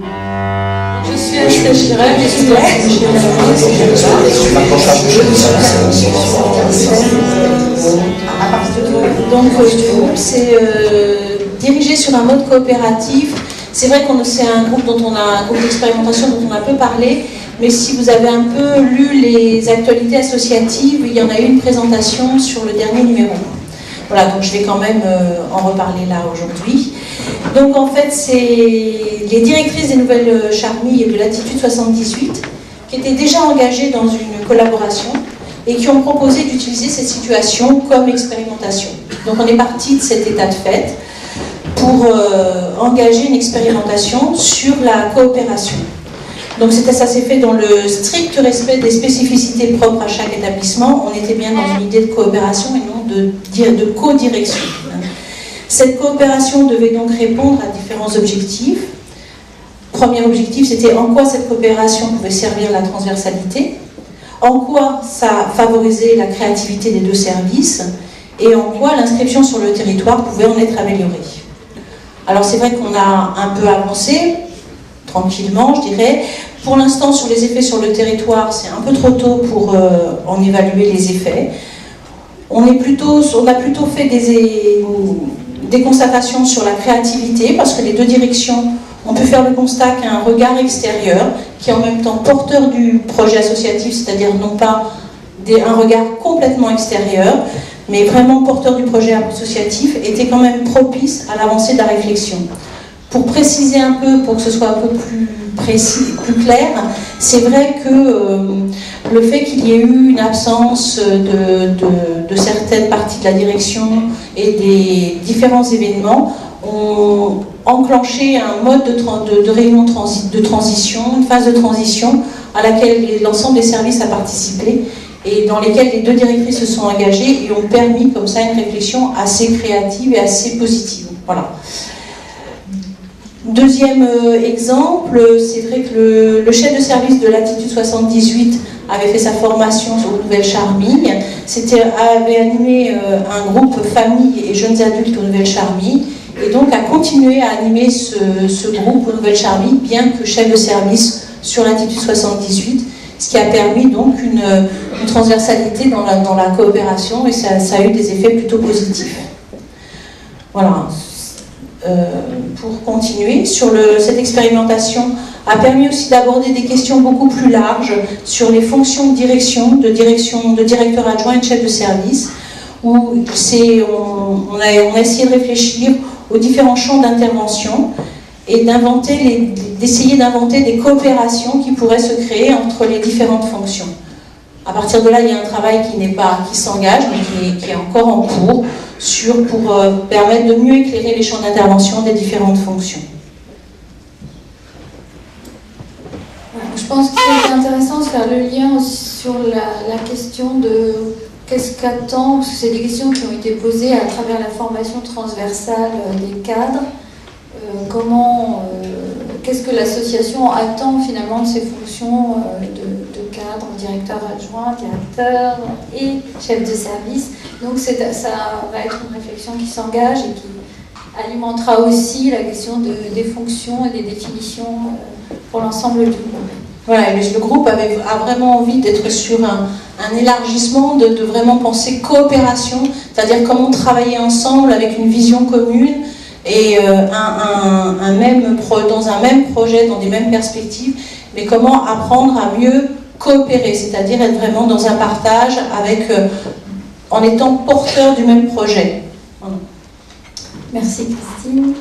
Je suis Estelle Chirac, je suis donc le groupe c'est dirigé sur un mode coopératif. C'est vrai qu'on c'est un groupe dont on a un groupe d'expérimentation dont on a peu parlé, mais si vous avez un peu lu les actualités associatives, il y en a eu une présentation sur le dernier numéro. Voilà, donc je vais quand même en reparler là aujourd'hui. Donc en fait, c'est les directrices des Nouvelles Charmilles et de Latitude 78 qui étaient déjà engagées dans une collaboration et qui ont proposé d'utiliser cette situation comme expérimentation. Donc on est parti de cet état de fait pour engager une expérimentation sur la coopération. Donc ça s'est fait dans le strict respect des spécificités propres à chaque établissement. On était bien dans une idée de coopération et non de co-direction. Cette coopération devait donc répondre à différents objectifs. Premier objectif, c'était en quoi cette coopération pouvait servir la transversalité, en quoi ça favorisait la créativité des deux services, et en quoi l'inscription sur le territoire pouvait en être améliorée. Alors c'est vrai qu'on a un peu avancé, tranquillement je dirais. Pour l'instant, sur les effets sur le territoire, c'est un peu trop tôt pour en évaluer les effets. On a plutôt fait des constatations sur la créativité, parce que les deux directions ont pu faire le constat qu'un regard extérieur, qui est en même temps porteur du projet associatif, c'est-à-dire non pas un regard complètement extérieur, mais vraiment porteur du projet associatif, était quand même propice à l'avancée de la réflexion. Pour préciser un peu, pour que ce soit un peu plus précis, plus clair, c'est vrai que le fait qu'il y ait eu une absence de certaines parties de la direction et des différents événements ont enclenché un mode de réunion de transition, une phase de transition à laquelle l'ensemble des services a participé et dans lesquels les deux directrices se sont engagées et ont permis comme ça une réflexion assez créative et assez positive. Voilà. Deuxième exemple, c'est vrai que le chef de service de Latitude 78 avait fait sa formation aux Nouvelles Charmilles, avait animé un groupe famille et jeunes adultes aux Nouvelles Charmilles, et donc a continué à animer ce groupe aux Nouvelles Charmilles, bien que chef de service sur Latitude 78, ce qui a permis donc une transversalité dans la coopération, et ça a eu des effets plutôt positifs. Voilà. Pour continuer, cette expérimentation a permis aussi d'aborder des questions beaucoup plus larges sur les fonctions de direction, de directeur adjoint et de chef de service, où on a essayé de réfléchir aux différents champs d'intervention et d'essayer d'inventer des coopérations qui pourraient se créer entre les différentes fonctions. À partir de là, il y a un travail qui s'engage, mais qui est encore en cours, pour permettre de mieux éclairer les champs d'intervention des différentes fonctions. Je pense que c'est intéressant de faire le lien sur la question de qu'est-ce qu'attend, parce que c'est des questions qui ont été posées à travers la formation transversale des cadres. Qu'est-ce que l'association attend finalement de ses fonctions de cadre, directeur adjoint, directeur et chef de service. Donc ça va être une réflexion qui s'engage et qui alimentera aussi la question des fonctions et des définitions pour l'ensemble du groupe. Voilà, le groupe a vraiment envie d'être sur un élargissement, de vraiment penser coopération, c'est-à-dire comment travailler ensemble avec une vision commune et dans un même projet, dans des mêmes perspectives, mais comment apprendre à mieux coopérer, c'est-à-dire être vraiment dans un partage en étant porteur du même projet. Voilà. Merci Christine.